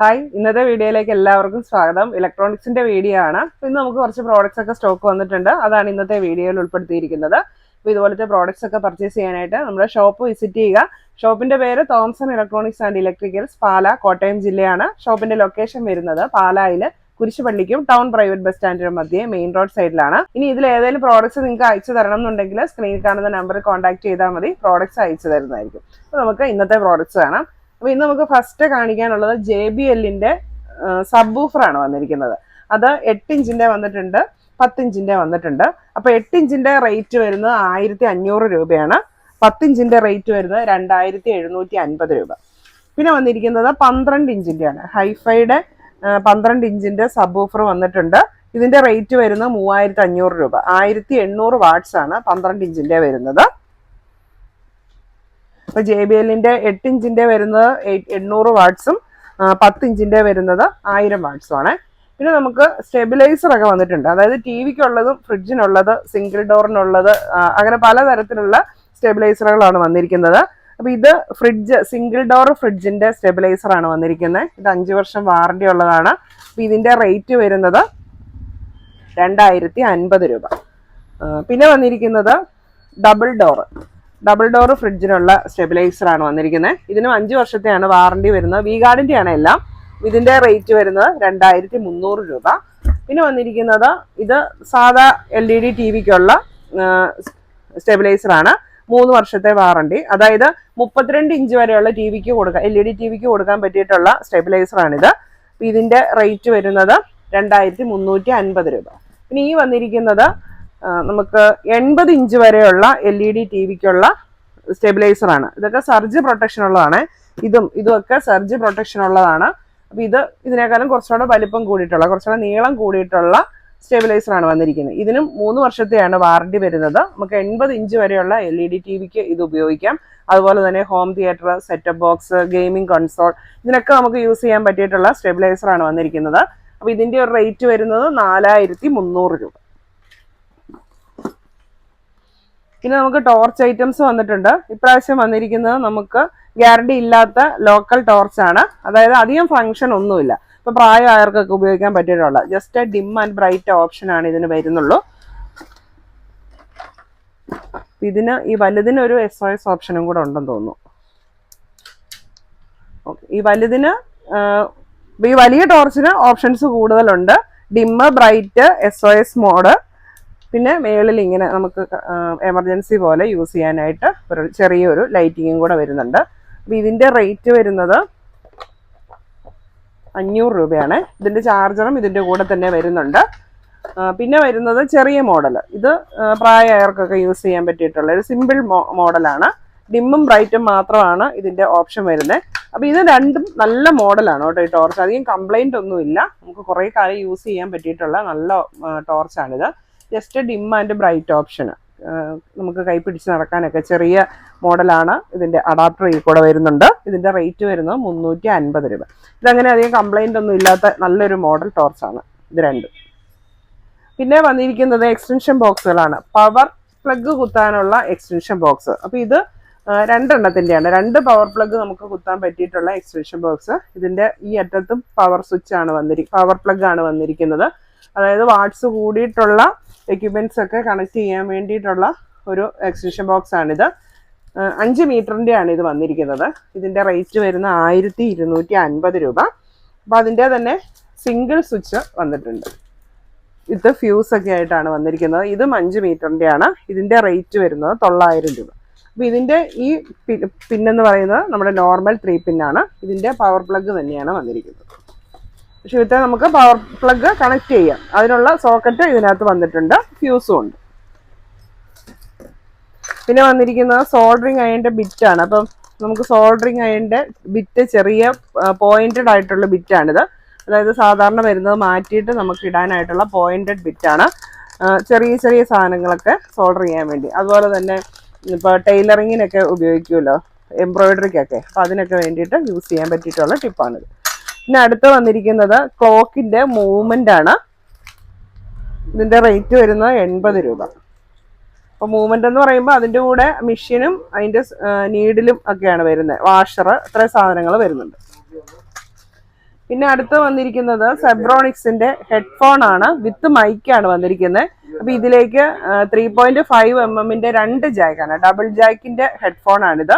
Hi, ഇന്നത്തെ വീഡിയോയിലേക്ക് എല്ലാവർക്കും സ്വാഗതം. ഇലക്ട്രോണിക്സിന്റെ വീഡിയോ ആണ്. ഇന്ന് നമുക്ക് കുറച്ച് പ്രോഡക്റ്റ്സ് ഒക്കെ സ്റ്റോക്ക് വന്നിട്ടുണ്ട്. അതാണ് ഇന്നത്തെ വീഡിയോയിൽ ഉൾപ്പെടുത്തിയിരിക്കുന്നത്. അപ്പോൾ ഇതുപോലത്തെ പ്രോഡക്റ്റ്സ് ഒക്കെ പർച്ചേസ് ചെയ്യാനായിട്ട് നമ്മുടെ ഷോപ്പ് വിസിറ്റ് ചെയ്യുക. ഷോപ്പിന്റെ പേര് തോംസൺ ഇലക്ട്രോണിക്സ് ആൻഡ് ഇലക്ട്രിക്കൽസ്, പാല, കോട്ടയം ജില്ലയാണ്. ഷോപ്പിന്റെ ലൊക്കേഷൻ വരുന്നത് പാലായിൽ കുരിശുപള്ളിക്കും ടൗൺ പ്രൈവറ്റ് ബസ് സ്റ്റാൻഡിനും മധ്യേ മെയിൻ റോഡ് സൈഡിലാണ്. ഇനി ഇതിൽ ഏതെങ്കിലും പ്രോഡക്റ്റ്സ് നിങ്ങൾക്ക് അയച്ചു തരണം എന്നുണ്ടെങ്കിൽ സ്ക്രീനിൽ കാണുന്ന നമ്പറിൽ കോൺടാക്ട് ചെയ്താൽ മതി. പ്രോഡക്റ്റ്സ് അയച്ചു തരുന്നതായിരിക്കും. അപ്പോൾ നമുക്ക് ഇന്നത്തെ പ്രോഡക്റ്റ്സ് കാണാം. അപ്പോൾ ഇന്ന് നമുക്ക് ഫസ്റ്റ് കാണിക്കാനുള്ളത് JBLന്റെ സബ് വൂഫറാണ് വന്നിരിക്കുന്നത്. അത് 8 ഇഞ്ചിന്റെ വന്നിട്ടുണ്ട്, 10 ഇഞ്ചിന്റെ വന്നിട്ടുണ്ട്. അപ്പോൾ 8 ഇഞ്ചിന്റെ റേറ്റ് വരുന്നത് 1500 രൂപയാണ്. 10 ഇഞ്ചിന്റെ റേറ്റ് വരുന്നത് 2750 രൂപ. പിന്നെ വന്നിരിക്കുന്നത് 12 ഇഞ്ചിന്റെയാണ്. ഹൈഫൈയുടെ 12 ഇഞ്ചിന്റെ സബ് വൂഫർ വന്നിട്ടുണ്ട്. ഇതിന്റെ റേറ്റ് വരുന്നത് 3500 രൂപ. 1800 വാട്ട്സ് ആണ് 12 ഇഞ്ചിന്റെ വരുന്നത്. അപ്പോൾ JBLന്റെ 8 ഇഞ്ചിന്റെ വരുന്നത് 800 വാട്ട്സും 10 ഇഞ്ചിന്റെ വരുന്നത് 1000 വാട്ട്സും ആണ്. പിന്നെ നമുക്ക് സ്റ്റെബിലൈസർ ഒക്കെ വന്നിട്ടുണ്ട്. അതായത് TVക്കുള്ളതും ഫ്രിഡ്ജിനുള്ളത്, സിംഗിൾ ഡോറിനുള്ളത്, അങ്ങനെ പലതരത്തിലുള്ള സ്റ്റെബിലൈസറുകളാണ് വന്നിരിക്കുന്നത്. അപ്പോൾ ഇത് സിംഗിൾ ഡോർ ഫ്രിഡ്ജിന്റെ സ്റ്റെബിലൈസർ ആണ് വന്നിരിക്കുന്നത്. ഇത് 5 വർഷം വാറണ്ടി ഉള്ളതാണ്. അപ്പോൾ ഇതിന്റെ റേറ്റ് വരുന്നത് 2050 രൂപ. പിന്നെ വന്നിരിക്കുന്നത് ഡബിൾ ഡോർ ഫ്രിഡ്ജിനുള്ള സ്റ്റെബിലൈസർ ആണ് വന്നിരിക്കുന്നത്. ഇതിനും 5 വർഷത്തെയാണ് വാറണ്ടി വരുന്നത്. വീഗാർഡിന്റെ ആണ് എല്ലാം. ഇതിന്റെ റേറ്റ് വരുന്നത് 2300 രൂപ. പിന്നെ വന്നിരിക്കുന്നത് ഇത് സാധാ LED TVക്കുള്ള സ്റ്റെബിലൈസർ ആണ്. 3 വർഷത്തെ വാറണ്ടി. അതായത് 32 ഇഞ്ച് വരെയുള്ള TVക്ക് കൊടുക്കാൻ, LED TVക്ക് കൊടുക്കാൻ പറ്റിയിട്ടുള്ള സ്റ്റെബിലൈസർ ആണിത്. ഇതിന്റെ റേറ്റ് വരുന്നത് 2350 രൂപ. പിന്നെ ഈ വന്നിരിക്കുന്നത് നമുക്ക് 80 ഇഞ്ച് വരെയുള്ള LED TVക്കുള്ള സ്റ്റെബിലൈസർ ആണ്. ഇതൊക്കെ സർജ് പ്രൊട്ടക്ഷൻ ഉള്ളതാണ്. ഇതുമൊക്കെ സർജ് പ്രൊട്ടക്ഷൻ ഉള്ളതാണ്. അപ്പോൾ ഇതിനേക്കാളും കുറച്ചുകൂടെ വലിപ്പം കൂടിയിട്ടുള്ള, കുറച്ചുകൂടെ നീളം കൂടിയിട്ടുള്ള സ്റ്റെബിലൈസർ ആണ് വന്നിരിക്കുന്നത്. ഇതിനും 3 വർഷത്തെയാണ് വാറണ്ടി വരുന്നത്. നമുക്ക് 80 ഇഞ്ച് വരെയുള്ള LED TVക്ക് ഇത് ഉപയോഗിക്കാം. അതുപോലെ തന്നെ home theatre, setup box, gaming console, ഇതിനൊക്കെ നമുക്ക് യൂസ് ചെയ്യാൻ പറ്റിയിട്ടുള്ള സ്റ്റെബിലൈസർ ആണ് വന്നിരിക്കുന്നത്. അപ്പോൾ ഇതിന്റെ ഒരു റേറ്റ് വരുന്നത് 4300 രൂപ. പിന്നെ നമുക്ക് ടോർച്ച് ഐറ്റംസ് വന്നിട്ടുണ്ട്. ഇപ്രാവശ്യം വന്നിരിക്കുന്നത് നമുക്ക് ഗ്യാരണ്ടി ഇല്ലാത്ത ലോക്കൽ ടോർച്ചാണ്. അതായത് അധികം ഫങ്ഷൻ ഒന്നുമില്ല. ഇപ്പൊ പ്രായമായവർക്കൊക്കെ ഉപയോഗിക്കാൻ പറ്റിയിട്ടുള്ള just dim and bright option ആണ് ഇതിന് വരുന്നുള്ളൂ. ഈ വലുതിന് ഒരു SOS ഓപ്ഷനും കൂടെ ഉണ്ടെന്ന് തോന്നുന്നു. ഓക്കെ, ഈ വലിയ ടോർച്ചിന് ഓപ്ഷൻസ് കൂടുതലുണ്ട്. ഡിമ്മ്, ബ്രൈറ്റ്, SOS മോഡ്, പിന്നെ മേളിൽ ഇങ്ങനെ നമുക്ക് എമർജൻസി പോലെ യൂസ് ചെയ്യാനായിട്ട് ഒരു ചെറിയൊരു ലൈറ്റിങ്ങും കൂടെ വരുന്നുണ്ട്. അപ്പോൾ ഇതിന്റെ റേറ്റ് വരുന്നത് 500 രൂപയാണ്. ഇതിന്റെ ചാർജറും ഇതിന്റെ കൂടെ തന്നെ വരുന്നുണ്ട്. പിന്നെ വരുന്നത് ചെറിയ മോഡൽ. ഇത് പ്രായമായവർക്കൊക്കെ യൂസ് ചെയ്യാൻ പറ്റിയിട്ടുള്ള ഒരു സിമ്പിൾ മോഡലാണ്. ഡിമ്മും ബ്രൈറ്റും മാത്രമാണ് ഇതിന്റെ ഓപ്ഷൻ വരുന്നത്. അപ്പോൾ ഇത് രണ്ടും നല്ല മോഡലാണ് കേട്ടോ. ഈ ടോർച്ച് അധികം കംപ്ലൈന്റ് ഒന്നുമില്ല. നമുക്ക് കുറേ കാലം യൂസ് ചെയ്യാൻ പറ്റിയിട്ടുള്ള നല്ല ടോർച്ചാണിത്. ജസ്റ്റ് ഡിം ആൻഡ് ബ്രൈറ്റ് ഓപ്ഷന് നമുക്ക് കൈ പിടിച്ച് നടക്കാനൊക്കെ ചെറിയ മോഡലാണ്. ഇതിന്റെ അഡാപ്റ്റർ ഈ കൂടെ വരുന്നുണ്ട്. ഇതിന്റെ റേറ്റ് വരുന്നത് 350 രൂപ. ഇതങ്ങനെ അധികം കംപ്ലൈന്റ് ഒന്നും ഇല്ലാത്ത നല്ലൊരു മോഡൽ ടോർച്ചാണ് ഇത് രണ്ടും. പിന്നെ വന്നിരിക്കുന്നത് എക്സ്റ്റൻഷൻ ബോക്സുകളാണ്. പവർ പ്ലഗ് കുത്താനുള്ള എക്സ്റ്റൻഷൻ ബോക്സ്. അപ്പോൾ ഇത് 2 എണ്ണത്തിൻ്റെയാണ്. 2 പവർ പ്ലഗ് നമുക്ക് കുത്താൻ പറ്റിയിട്ടുള്ള എക്സ്റ്റൻഷൻ ബോക്സ്. ഇതിന്റെ ഈ അറ്റത്തും പവർ സ്വിച്ച് ആണ് പവർ പ്ലഗ് ആണ് വന്നിരിക്കുന്നത്. അതായത് വാട്ട്സ് കൂടിയിട്ടുള്ള എക്യുപ്മെന്റ്സ് ഒക്കെ കണക്ട് ചെയ്യാൻ വേണ്ടിയിട്ടുള്ള ഒരു എക്സ്റ്റൻഷൻ ബോക്സ് ആണിത്. 5 മീറ്ററിന്റെ ആണ് ഇത് വന്നിരിക്കുന്നത്. ഇതിന്റെ റേറ്റ് വരുന്ന 1250 രൂപ. അപ്പൊ അതിന്റെ തന്നെ സിംഗിൾ സ്വിച്ച് വന്നിട്ടുണ്ട്. ഇത് ഫ്യൂസ് ഒക്കെ ആയിട്ടാണ് വന്നിരിക്കുന്നത്. ഇതും 5 മീറ്ററിന്റെ ആണ്. ഇതിന്റെ റേറ്റ് വരുന്നത് 900 രൂപ. അപ്പൊ ഇതിന്റെ ഈ പിന്നെന്ന് പറയുന്നത് നമ്മുടെ നോർമൽ 3 പിന്നാണ്. ഇതിന്റെ പവർ പ്ലഗ് തന്നെയാണ് വന്നിരിക്കുന്നത്. പക്ഷെ ഇത് നമുക്ക് പവർ പ്ലഗ് കണക്ട് ചെയ്യാം. അതിനുള്ള സോക്കറ്റ് ഇതിനകത്ത് വന്നിട്ടുണ്ട്. ഫ്യൂസും ഉണ്ട്. പിന്നെ വന്നിരിക്കുന്നത് സോൾഡറിങ് അയണിന്റെ ബിറ്റ് ആണ്. അപ്പം നമുക്ക് സോൾഡറിങ് അയണിന്റെ ബിറ്റ് ചെറിയ പോയിന്റഡ് ആയിട്ടുള്ള ബിറ്റാണിത്. അതായത് സാധാരണ വരുന്നത് മാറ്റിയിട്ട് നമുക്ക് ഇടാനായിട്ടുള്ള പോയിന്റഡ് ബിറ്റാണ്. ചെറിയ ചെറിയ സാധനങ്ങളൊക്കെ സോൾഡർ ചെയ്യാൻ വേണ്ടി. അതുപോലെ തന്നെ ഇപ്പോൾ ടൈലറിങ്ങിനൊക്കെ ഉപയോഗിക്കുമല്ലോ, എംബ്രോയിഡറിക്കൊക്കെ. അപ്പം അതിനൊക്കെ വേണ്ടിയിട്ട് യൂസ് ചെയ്യാൻ പറ്റിയിട്ടുള്ള ടിപ്പാണിത്. പിന്നെ അടുത്ത് വന്നിരിക്കുന്നത് ക്ലോക്കിന്റെ മൂവ്മെന്റ് ആണ്. ഇതിന്റെ റേറ്റ് വരുന്നത് 80 രൂപ. അപ്പോൾ മൂവ്മെന്റ് എന്ന് പറയുമ്പോൾ അതിൻ്റെ കൂടെ മെഷീനും അതിൻ്റെ നീഡിലും ഒക്കെയാണ് വരുന്നത്. വാഷർ, ഇത്രയും സാധനങ്ങൾ വരുന്നുണ്ട്. പിന്നെ അടുത്ത് വന്നിരിക്കുന്നത് സെബ്രോണിക്സിന്റെ ഹെഡ്ഫോൺ ആണ്, വിത്ത് മൈക്കാണ് വന്നിരിക്കുന്നത്. അപ്പൊ ഇതിലേക്ക് 3.5 mm രണ്ട് ജാക്കാണ്, ഡബിൾ ജാക്കിന്റെ ഹെഡ്ഫോൺ ആണിത്,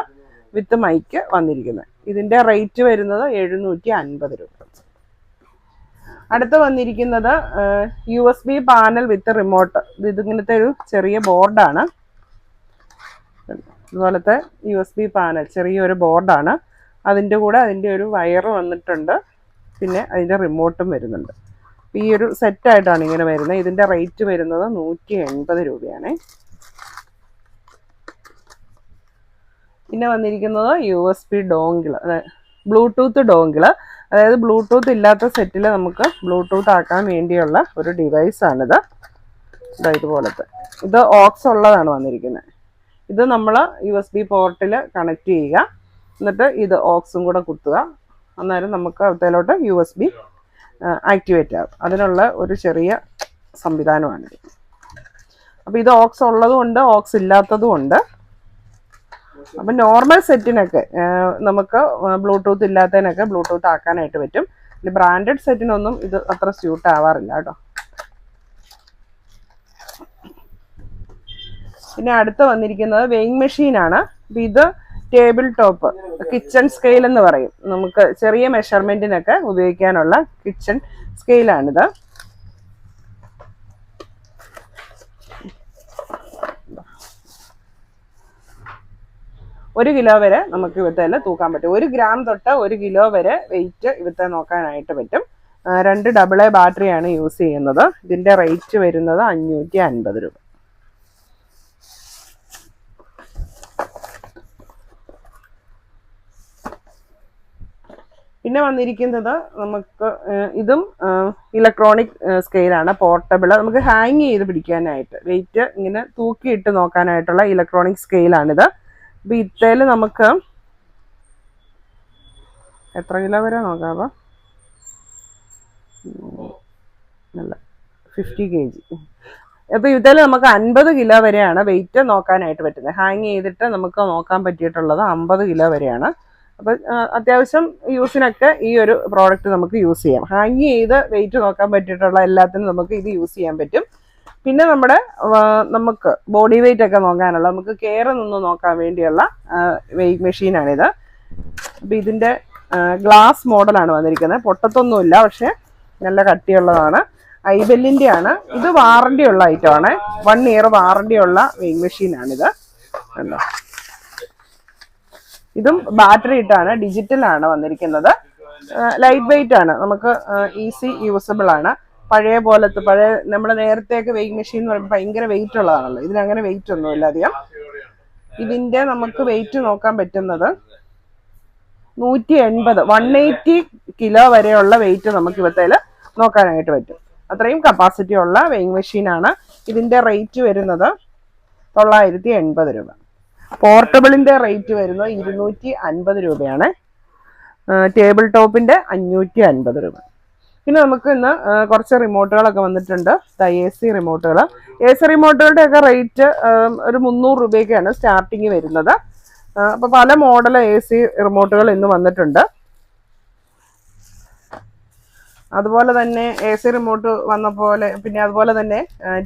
വിത്ത് മൈക്ക് വന്നിരിക്കുന്നത്. ഇതിന്റെ റേറ്റ് വരുന്നത് 750 രൂപ. അടുത്ത് വന്നിരിക്കുന്നത് USB പാനൽ വിത്ത് റിമോട്ട്. ഇതിങ്ങനത്തെ ഒരു ചെറിയ ബോർഡാണ്, ഇതുപോലത്തെ USB പാനൽ ചെറിയൊരു ബോർഡാണ്. അതിൻ്റെ കൂടെ അതിൻ്റെ ഒരു വയറ് വന്നിട്ടുണ്ട്, പിന്നെ അതിൻ്റെ റിമോട്ടും വരുന്നുണ്ട്. ഈ ഒരു സെറ്റായിട്ടാണ് ഇങ്ങനെ വരുന്നത്. ഇതിൻ്റെ റേറ്റ് വരുന്നത് 180 രൂപയാണ്. പിന്നെ വന്നിരിക്കുന്നത് USB ഡോങ്കിൾ, അതായത് ബ്ലൂടൂത്ത് ഡോങ്കിൾ. അതായത് ബ്ലൂടൂത്ത് ഇല്ലാത്ത സെറ്റിൽ നമുക്ക് ബ്ലൂടൂത്ത് ആക്കാൻ വേണ്ടിയുള്ള ഒരു ഡിവൈസാണിത്. ഇതുപോലത്തെ, ഇത് ഓക്സ് ഉള്ളതാണ് വന്നിരിക്കുന്നത്. ഇത് നമ്മൾ USB പോർട്ടിൽ കണക്ട് ചെയ്യുക, എന്നിട്ട് ഇത് ഓക്സും കൂടെ കുത്തുക, അന്നേരം നമുക്ക് അതിലോട്ട് USB ആക്ടിവേറ്റ് ആകും. അതിനുള്ള ഒരു ചെറിയ സംവിധാനമാണിത്. അപ്പോൾ ഇത് ഓക്സ് ഉള്ളതും ഉണ്ട്, ഓക്സ് ഇല്ലാത്തതും ഉണ്ട്. അപ്പം നോർമൽ സെറ്റിനൊക്കെ നമുക്ക് ബ്ലൂടൂത്ത് ഇല്ലാത്തതിനൊക്കെ ബ്ലൂടൂത്ത് ആക്കാനായിട്ട് പറ്റും. ബ്രാൻഡഡ് സെറ്റിനൊന്നും ഇത് അത്ര സ്യൂട്ട് ആവാറില്ല കേട്ടോ. പിന്നെ അടുത്ത് വന്നിരിക്കുന്നത് വെയിങ് മെഷീനാണ്. ഇത് ടേബിൾ ടോപ്പ് കിച്ചൺ സ്കെയിൽ എന്ന് പറയും, നമുക്ക് ചെറിയ മെഷർമെന്റിനൊക്കെ ഉപയോഗിക്കാനുള്ള കിച്ചൺ സ്കെയിലാണിത്. ഒരു കിലോ വരെ നമുക്ക് ഇവത്തേൽ തൂക്കാൻ പറ്റും. 1 ഗ്രാം തൊട്ട് 1 കിലോ വരെ വെയിറ്റ് ഇവത്തെ നോക്കാനായിട്ട് പറ്റും. 2 AA ബാറ്ററിയാണ് യൂസ് ചെയ്യുന്നത്. ഇതിൻ്റെ റേറ്റ് വരുന്നത് 550 രൂപ. പിന്നെ വന്നിരിക്കുന്നത് നമുക്ക് ഇതും ഇലക്ട്രോണിക് സ്കെയിലാണ്, പോർട്ടബിൾ. നമുക്ക് ഹാങ് ചെയ്ത് പിടിക്കാനായിട്ട്, വെയിറ്റ് ഇങ്ങനെ തൂക്കിയിട്ട് നോക്കാനായിട്ടുള്ള ഇലക്ട്രോണിക് സ്കെയിലാണിത്. അപ്പോൾ ഇത്തേൽ നമുക്ക് എത്ര കിലോ വരെ നോക്കാമോ? അല്ല, 50 kg. അപ്പോൾ ഇത്തേൽ നമുക്ക് 50 കിലോ വരെയാണ് വെയിറ്റ് നോക്കാനായിട്ട് പറ്റുന്നത്. ഹാങ് ചെയ്തിട്ട് നമുക്ക് നോക്കാൻ പറ്റിയിട്ടുള്ളത് 50 കിലോ വരെയാണ്. അപ്പോൾ അത്യാവശ്യം യൂസിനൊക്കെ ഈ ഒരു പ്രോഡക്റ്റ് നമുക്ക് യൂസ് ചെയ്യാം. ഹാങ് ചെയ്ത് വെയിറ്റ് നോക്കാൻ പറ്റിയിട്ടുള്ള എല്ലാത്തിനും നമുക്ക് ഇത് യൂസ് ചെയ്യാൻ പറ്റും. പിന്നെ നമുക്ക് ബോഡി വെയിറ്റ് ഒക്കെ നോക്കാനുള്ള, നമുക്ക് കെയർ നിന്ന് നോക്കാൻ വേണ്ടിയുള്ള വെയിറ്റ് മെഷീനാണിത്. അപ്പോൾ ഇതിൻ്റെ ഗ്ലാസ് മോഡലാണ് വന്നിരിക്കുന്നത്. പൊട്ടത്തൊന്നുമില്ല, പക്ഷേ നല്ല കട്ടിയുള്ളതാണ്. ഐബെല്ലിൻ്റെ ആണ്. ഇത് വാറണ്ടി ഉള്ള ഐറ്റമാണ്. 1 ഇയർ വാറണ്ടി ഉള്ള വെയിറ്റ് മെഷീനാണിത്. കണ്ടോ, ഇതും ബാറ്ററി ഇട്ടാണ്, ഡിജിറ്റലാണ് വന്നിരിക്കുന്നത്. ലൈറ്റ് വെയിറ്റ് ആണ്, നമുക്ക് ഈസി യൂസബിൾ ആണ്. പഴയ നമ്മൾ നേരത്തെയൊക്കെ വെയിറ്റ് മെഷീൻ എന്ന് പറയുമ്പോൾ ഭയങ്കര വെയിറ്റ് ഉള്ളതാണല്ലോ. ഇതിനങ്ങനെ വെയിറ്റ് ഒന്നുമില്ല അധികം. ഇതിൻ്റെ നമുക്ക് വെയിറ്റ് നോക്കാൻ പറ്റുന്നത് 180, 180 കിലോ വരെയുള്ള വെയിറ്റ് നമുക്ക് ഇവത്തേൽ നോക്കാനായിട്ട് പറ്റും. അത്രയും കപ്പാസിറ്റി ഉള്ള വെയിങ് മെഷീനാണ്. ഇതിൻ്റെ റേറ്റ് വരുന്നത് 980 രൂപ. പോർട്ടബിളിൻ്റെ റേറ്റ് വരുന്നത് 250 രൂപയാണ്. ടേബിൾ ടോപ്പിൻ്റെ 550 രൂപ. പിന്നെ നമുക്ക് ഇന്ന് കുറച്ച് റിമോട്ടുകളൊക്കെ വന്നിട്ടുണ്ട്. AC റിമോട്ടുകൾ. AC റിമോട്ടുകളുടെ ഒക്കെ റേറ്റ് ഒരു 300 രൂപയ്ക്കാണ് സ്റ്റാർട്ടിങ് വരുന്നത്. അപ്പോൾ പല മോഡൽ AC റിമോട്ടുകൾ ഇന്ന് വന്നിട്ടുണ്ട്. അതുപോലെ തന്നെ AC റിമോട്ട് വന്ന പോലെ പിന്നെ അതുപോലെ തന്നെ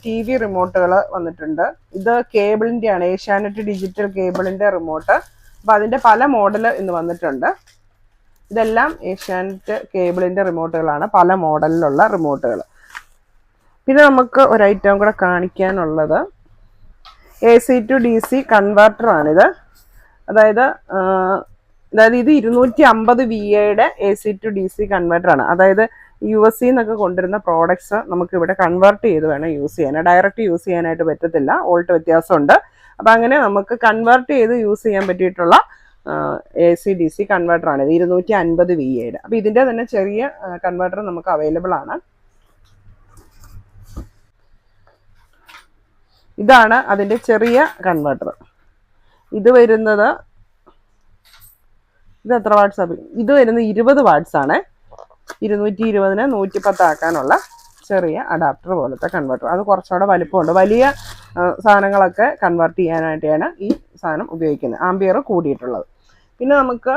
TV റിമോട്ടുകൾ വന്നിട്ടുണ്ട്. ഇത് കേബിളിൻ്റെ ആണ്, ഏഷ്യാനെറ്റ് ഡിജിറ്റൽ കേബിളിൻ്റെ റിമോട്ട്. അപ്പോൾ അതിൻ്റെ പല മോഡൽ ഇന്ന് വന്നിട്ടുണ്ട്. ഇതെല്ലാം ഏഷ്യാനെറ്റ് കേബിളിൻ്റെ റിമോട്ടുകളാണ്, പല മോഡലിലുള്ള റിമോട്ടുകൾ. പിന്നെ നമുക്ക് ഒരു ഐറ്റം കൂടെ കാണിക്കാനുള്ളത് AC to DC കൺവെർട്ടറാണിത്. അതായത് ഇത് 250 VA AC to DC കൺവെർട്ടറാണ്. അതായത് USA എന്നൊക്കെ കൊണ്ടുവരുന്ന പ്രോഡക്ട്സ് നമുക്ക് ഇവിടെ കൺവേർട്ട് ചെയ്ത് വേണം യൂസ് ചെയ്യാൻ. ഡയറക്റ്റ് യൂസ് ചെയ്യാനായിട്ട് പറ്റത്തില്ല, വോൾട്ട് വ്യത്യാസമുണ്ട്. അപ്പം അങ്ങനെ നമുക്ക് കൺവേർട്ട് ചെയ്ത് യൂസ് ചെയ്യാൻ പറ്റിയിട്ടുള്ള AC DC കൺവേർട്ടറാണ് ഇത്, 250 VA. അപ്പോൾ ഇതിൻ്റെ തന്നെ ചെറിയ കൺവേർട്ടർ നമുക്ക് അവൈലബിൾ ആണ്. ഇതാണ് അതിൻ്റെ ചെറിയ കൺവേർട്ടർ. ഇത് വരുന്നത്, ഇത് എത്ര വാട്ട്സാണ്? ഇത് വരുന്നത് 20 വാട്ട്സാണ്. 220-നെ 110 ആക്കാനുള്ള ചെറിയ അഡാപ്റ്റർ പോലത്തെ കൺവേർട്ടർ. അത് കുറച്ചുകൂടെ വലിപ്പമുണ്ട്. വലിയ സാധനങ്ങളൊക്കെ കൺവേർട്ട് ചെയ്യാനായിട്ടാണ് ഈ സാധനം ഉപയോഗിക്കുന്നത്, ആംബിയർ കൂടിയിട്ടുള്ളത്. പിന്നെ നമുക്ക്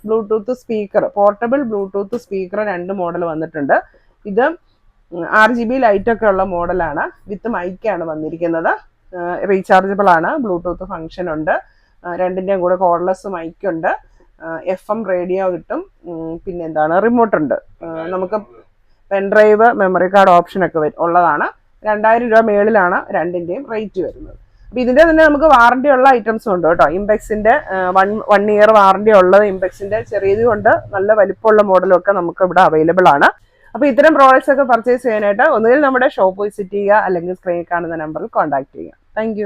Bluetooth speaker, portable Bluetooth speaker 2 model വന്നിട്ടുണ്ട്. ഇത് RGB ലൈറ്റൊക്കെ ഉള്ള മോഡലാണ്. വിത്ത് മൈക്കാണ് വന്നിരിക്കുന്നത്. റീചാർജബിൾ ആണ്, ബ്ലൂടൂത്ത് ഫംഗ്ഷൻ ഉണ്ട്, രണ്ടിൻ്റെയും കൂടെ കോർഡ്ലെസ് മൈക്കുണ്ട്, FM റേഡിയോ കിട്ടും, പിന്നെ എന്താണ് റിമോട്ട് ഉണ്ട്. നമുക്ക് പെൻഡ്രൈവ്, മെമ്മറി കാർഡ് ഓപ്ഷനൊക്കെ ഉള്ളതാണ്. 2000 രൂപ മേളിലാണ് രണ്ടിൻ്റെയും റേറ്റ് വരുന്നത്. അപ്പം ഇതിൻ്റെ തന്നെ നമുക്ക് വാറണ്ടി ഉള്ള ഐറ്റംസും ഉണ്ട് കേട്ടോ. ഇംപെക്സിൻ്റെ 1 ഇയർ വാറണ്ടി ഉള്ളത്, ഇംപെക്സിൻ്റെ ചെറിയതും ഉണ്ട്, നല്ല വലിപ്പമുള്ള മോഡലും ഒക്കെ നമുക്ക് ഇവിടെ അവൈലബിൾ ആണ്. അപ്പോൾ ഇത്തരം പ്രോഡക്റ്റ്സ് ഒക്കെ പർച്ചേസ് ചെയ്യാനായിട്ട് ഒന്നുകിൽ നമ്മുടെ ഷോപ്പ് വിസിറ്റ് ചെയ്യുക, അല്ലെങ്കിൽ സ്ക്രീനിൽ കാണുന്ന നമ്പറിൽ കോൺടാക്ട് ചെയ്യുക. താങ്ക്